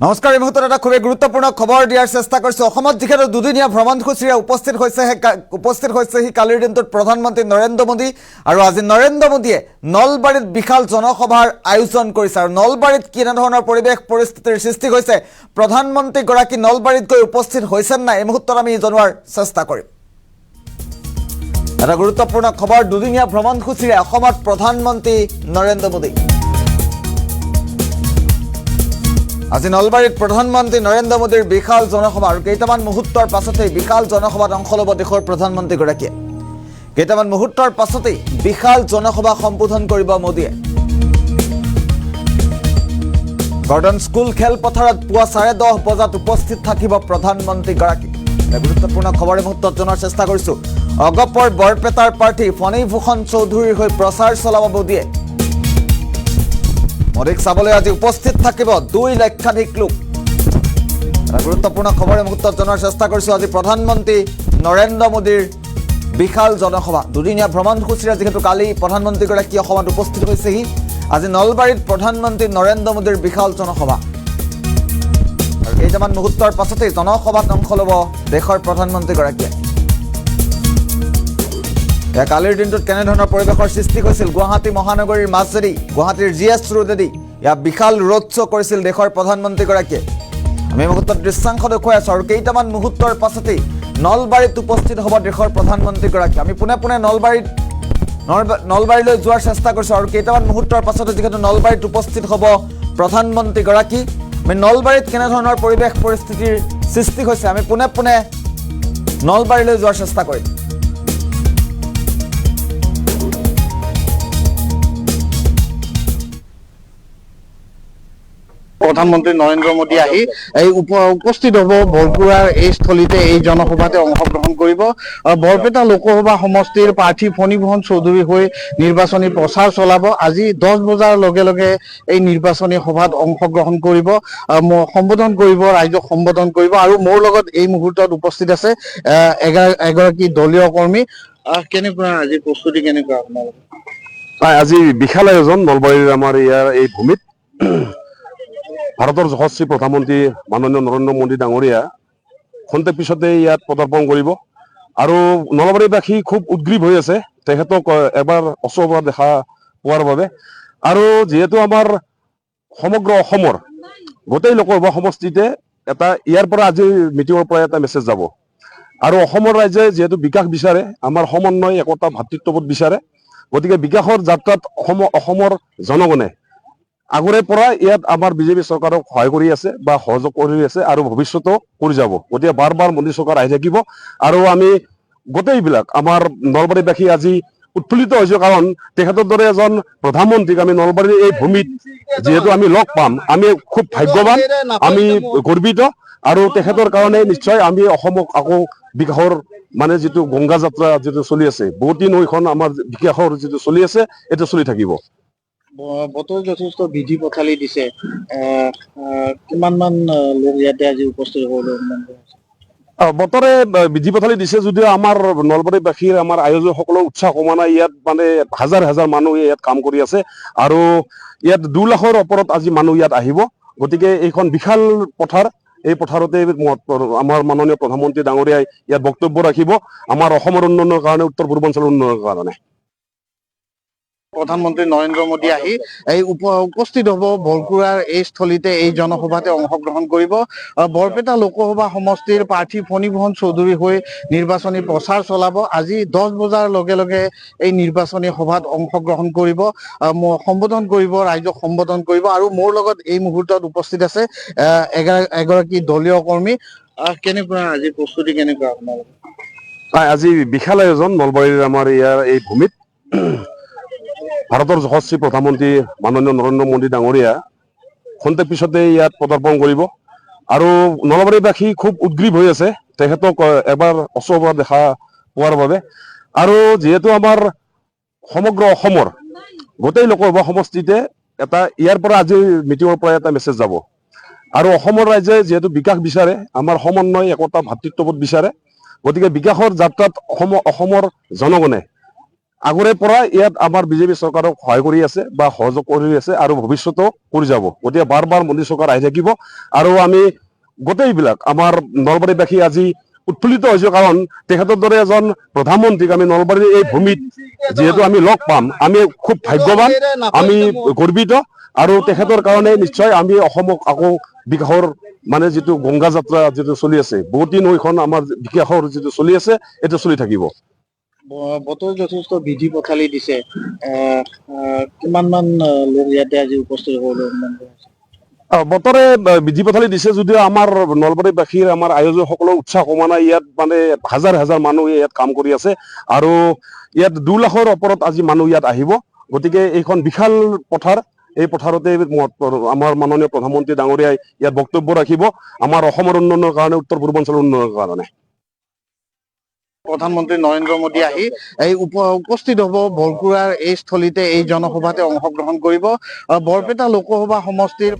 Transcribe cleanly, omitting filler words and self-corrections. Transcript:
নমস্কাৰ। এই মুহূৰ্তত এটা খুবেই গুৰুত্বপূৰ্ণ খবৰ দিয়াৰ চেষ্টা কৰিছোঁ। অসমত যিহেতু দুদিনীয়া ভ্ৰমণসূচীৰে উপস্থিত হৈছেহি কালিৰ দিনটোত প্ৰধানমন্ত্ৰী নৰেন্দ্ৰ মোদী, আৰু আজি নৰেন্দ্ৰ মোদীয়ে নলবাৰীত বিশাল জনসভাৰ আয়োজন কৰিছে। আৰু নলবাৰীত কেনেধৰণৰ পৰিৱেশ পৰিস্থিতিৰ সৃষ্টি হৈছে, প্ৰধানমন্ত্ৰীগৰাকী নলবাৰীত গৈ উপস্থিত হৈছে নাই, এই মুহূৰ্তত আমি জনোৱাৰ চেষ্টা কৰিম। এটা গুৰুত্বপূৰ্ণ খবৰ, দুদিনীয়া ভ্ৰমণসূচীৰে অসমত প্ৰধানমন্ত্ৰী নৰেন্দ্ৰ মোদী। আজি নলবাৰীত প্ৰধানমন্ত্ৰী নৰেন্দ্ৰ মোদীৰ বিশাল জনসভা, আৰু কেইটামান মুহূৰ্তৰ পাছতেই বিশাল জনসভাত অংশ ল'ব দেশৰ প্ৰধানমন্ত্ৰীগৰাকীয়ে। কেইটামান মুহূৰ্তৰ পাছতেই বিশাল জনসভা সম্বোধন কৰিব মোদীয়ে। গৰ্ডন স্কুল খেলপথাৰত পুৱা 10:30 বজাত উপস্থিত থাকিব প্ৰধানমন্ত্ৰীগৰাকী। গুৰুত্বপূৰ্ণ খবৰ এই মুহূৰ্তত জনাৰ চেষ্টা কৰিছোঁ। অগপৰ বৰপেটাৰ প্ৰাৰ্থী ফণীভূষণ চৌধুৰীৰ হৈ প্ৰচাৰ চলাব মোদীয়ে। মোদীক চাবলৈ আজি উপস্থিত থাকিব 2 লক্ষাধিক লোক। এটা গুৰুত্বপূৰ্ণ খবৰ এই মুহূৰ্তত জনাৰ চেষ্টা কৰিছোঁ। আজি প্ৰধানমন্ত্ৰী নৰেন্দ্ৰ মোদীৰ বিশাল জনসভা, দুদিনীয়া ভ্ৰমণসূচীৰে যিহেতু কালি প্ৰধানমন্ত্ৰীগৰাকী অসমত উপস্থিত হৈছেহি, আজি নলবাৰীত প্ৰধানমন্ত্ৰী নৰেন্দ্ৰ মোদীৰ বিশাল জনসভা, আৰু কেইটামান মুহূৰ্তৰ পাছতেই জনসভাত অংশ ল'ব দেশৰ প্ৰধানমন্ত্ৰীগৰাকীয়ে। কালিৰ দিনটোত কেনেধৰণৰ পৰিৱেশৰ সৃষ্টি হৈছিল, গুৱাহাটী মহানগৰীৰ মাজেদি, গুৱাহাটীৰ GS ৰোডেদি বিশাল ৰোড শ্ব' কৰিছিল দেশৰ প্ৰধানমন্ত্ৰীগৰাকীয়ে। আমি মুহূৰ্তত দৃশ্যাংশ দেখুৱাই আছোঁ, আৰু কেইটামান মুহূৰ্তৰ পাছতেই নলবাৰীত উপস্থিত হ'ব দেশৰ প্ৰধানমন্ত্ৰীগৰাকী। আমি পোনে পোনে নলবাৰীলৈ যোৱাৰ চেষ্টা কৰিছোঁ, আৰু কেইটামান মুহূৰ্তৰ পাছতে যিহেতু নলবাৰীত উপস্থিত হ'ব প্ৰধানমন্ত্ৰীগৰাকী, আমি নলবাৰীত কেনেধৰণৰ পৰিৱেশ পৰিস্থিতিৰ সৃষ্টি হৈছে আমি পোনে পোনে নলবাৰীলৈ যোৱাৰ চেষ্টা কৰিম। প্ৰধানমন্ত্ৰী নৰেন্দ্ৰ মোদী আহি এই উপস্থিত হ'ব বৰপুৰাৰ এই স্থলীতে, এই জনসভাতে অংশগ্ৰহণ কৰিব। বৰপেটা লোকসভা সমষ্টিৰ প্ৰাৰ্থী ফণীভূষণ চৌধুৰীৰ হৈ নিৰ্বাচনী প্ৰচাৰ চলাব। আজি 10 বজাৰ লগে লগে এই নিৰ্বাচনী সভাত অংশগ্ৰহণ কৰিব, সম্বোধন কৰিব, ৰাইজক সম্বোধন কৰিব। আৰু মোৰ লগত এই মুহূৰ্তত উপস্থিত আছে এগৰাকী দলীয় কৰ্মী। কেনেকুৱা আজি প্ৰস্তুতি, কেনেকুৱা আপোনালোকৰ? আজি বিশাল আয়োজন নলবাৰীৰ আমাৰ ইয়াৰ এই ভূমিত। ভাৰতৰ যশস্বী প্ৰধানমন্ত্ৰী মাননীয় নৰেন্দ্ৰ মোদী ডাঙৰীয়া খন্তেক পিছতে ইয়াত পদাৰ্পণ কৰিব, আৰু নলবাৰীবাসী খুব উদ্গ্ৰীৱ হৈ আছে তেখেতক এবাৰ ওচৰৰ পৰা দেখা পোৱাৰ বাবে। আৰু যিহেতু আমাৰ সমগ্ৰ অসমৰ গোটেই লোকসভা সমষ্টিতে এটা ইয়াৰ পৰা আজিৰ মিটিঙৰ পৰা এটা মেছেজ যাব, আৰু অসমৰ ৰাইজে যিহেতু বিকাশ বিচাৰে, আমাৰ সমন্বয়, একতা, ভাতৃত্ববোধ বিচাৰে, গতিকে বিকাশৰ যাত্ৰাত অসমৰ জনগণে আগৰে পৰা ইয়াত আমাৰ বিজেপি চৰকাৰক সহায় কৰি আছে বা সহযোগ কৰি আছে, আৰু ভৱিষ্যতেও কৰি যাব। গতিকে বাৰ বাৰ মোদী চৰকাৰ আহি থাকিব, আৰু আমি গোটেইবিলাক আমাৰ নলবাৰীবাসী আজি উৎফুল্লিত হৈছোঁ, কাৰণ তেখেতৰ দৰে এজন প্ৰধানমন্ত্ৰীক আমি নলবাৰীৰ এই ভূমিত যিহেতু আমি লগ পাম, আমি খুব ভাগ্যৱান, আমি গৰ্বিত। আৰু তেখেতৰ কাৰণে নিশ্চয় আমি অসমক আকৌ বিকাশৰ যিটো গংগা যাত্ৰা যিটো চলি আছে, বহুত দিন এইখন আমাৰ বিকাশৰ যিটো চলি আছে, এইটো চলি থাকিব। বতৰ যথেষ্ট বিধি পথালি দিছে, কিমান মান লোক ইয়াতে আজি উপস্থিত হ'ব? বতৰে বিধি পথালি দিছে যদিও আমাৰ নলবাৰীবাসীৰ, আমাৰ আয়োজকসকলৰ উৎসাহ কমা নাই। ইয়াত হাজাৰ হাজাৰ মানুহ ইয়াত কাম কৰি আছে, আৰু ইয়াত 2 লাখৰ ওপৰত আজি মানুহ ইয়াত আহিব। গতিকে এইখন বিশাল পথাৰ, এই পথাৰতে আমাৰ মাননীয় প্ৰধানমন্ত্ৰী ডাঙৰীয়াই ইয়াত বক্তব্য ৰাখিব, আমাৰ অসমৰ উন্নয়নৰ কাৰণে, উত্তৰ পূৰ্বাঞ্চলৰ উন্নয়নৰ কাৰণে। প্ৰধানমন্ত্ৰী নৰেন্দ্ৰ মোদী আহি এই উপস্থিত হ'ব বৰপুৰাৰ এই স্থলীতে, এই জনসভাতে অংশগ্ৰহণ কৰিব। বৰপেটা লোকসভা সমষ্টিৰ প্ৰাৰ্থী ফণীভূষণ চৌধুৰীৰ হৈ নিৰ্বাচনী প্ৰচাৰ চলাব। আজি 10 বজাৰ লগে লগে এই নিৰ্বাচনী সভাত অংশগ্ৰহণ কৰিব, সম্বোধন কৰিব, ৰাইজক সম্বোধন কৰিব। আৰু মোৰ লগত এই মুহূৰ্তত উপস্থিত আছে এগৰাকী দলীয় কৰ্মী। কেনেকুৱা আজি প্ৰস্তুতি, কেনেকুৱা আপোনালোকৰ? আজি বিশাল আয়োজন নলবাৰীৰ আমাৰ ইয়াৰ এই ভূমিত। ভাৰতৰ যশস্বী প্ৰধানমন্ত্ৰী মাননীয় নৰেন্দ্ৰ মোদী ডাঙৰীয়া খন্তেক পিছতে ইয়াত পদাৰ্পণ কৰিব, আৰু নলবাৰীবাসী খুব উদ্গ্ৰীৱ হৈ আছে তেখেতক এবাৰ ওচৰৰ পৰা দেখা পোৱাৰ বাবে। আৰু যিহেতু আমাৰ সমগ্ৰ অসমৰ গোটেই লোকসভা সমষ্টিতে এটা ইয়াৰ পৰা আজিৰ মিটিঙৰ পৰা এটা মেছেজ যাব, আৰু অসমৰ ৰাইজে যিহেতু বিকাশ বিচাৰে, আমাৰ সমন্বয়, একতা, ভাতৃত্ববোধ বিচাৰে, গতিকে বিকাশৰ যাত্ৰাত অসমৰ জনগণে আগৰে পৰা ইয়াত আমাৰ বিজেপি চৰকাৰক সহায় কৰি আছে বা সহযোগ কৰি আছে আৰু ভৱিষ্যতেও কৰি যাব। গতিকে বাৰ বাৰ মোদী চৰকাৰ আহি থাকিব আৰু আমি গোটেইবিলাক আমাৰ নলবাৰীবাসী আজি উৎফুল্লিত হৈছো, কাৰণ তেখেতৰ দৰে এজন প্ৰধানমন্ত্ৰীক আমি নলবাৰীৰ এই ভূমিত যিহেতু আমি লগ পাম, আমি খুব ভাগ্যৱান, আমি গৰ্বিত আৰু তেখেতৰ কাৰণে নিশ্চয় আমি অসমক আকৌ বিকাশৰ মানে যিটো গংগা যাত্ৰা যিটো চলি আছে, বহুতী নৈখন আমাৰ বিকাশৰ যিটো চলি আছে, এইটো চলি থাকিব। বতৰ যথেষ্ট বিধি পথালি দিছে, কিমান মান লোক ইয়াতে আজি উপস্থিত হ'বলৈ অনুমান কৰিছে? বতৰে বিধি পথালি দিছে যদিও আমাৰ নলবাৰীবাসীৰ আমাৰ আয়োজকসকলৰ উৎসাহ কমা নাই। ইয়াত মানে হাজাৰ হাজাৰ মানুহ ইয়াত কাম কৰি আছে আৰু ইয়াত 2 লাখৰ ওপৰত আজি মানুহ ইয়াত আহিব। গতিকে এইখন বিশাল পথাৰ, এই পথাৰতে আমাৰ মাননীয় প্ৰধানমন্ত্ৰী ডাঙৰীয়াই ইয়াত বক্তব্য ৰাখিব আমাৰ অসমৰ উন্নয়নৰ কাৰণে, উত্তৰ পূৰ্বাঞ্চলৰ উন্নয়নৰ কাৰণে। প্ৰধানমন্ত্ৰী নৰেন্দ্ৰ মোদী আহি এই উপস্থিত হ'ব বৰকুৰাৰ এই স্থলীতে, এই জনসভাতে অংশগ্ৰহণ কৰিব। বৰপেটা লোকসভা সমষ্টিৰ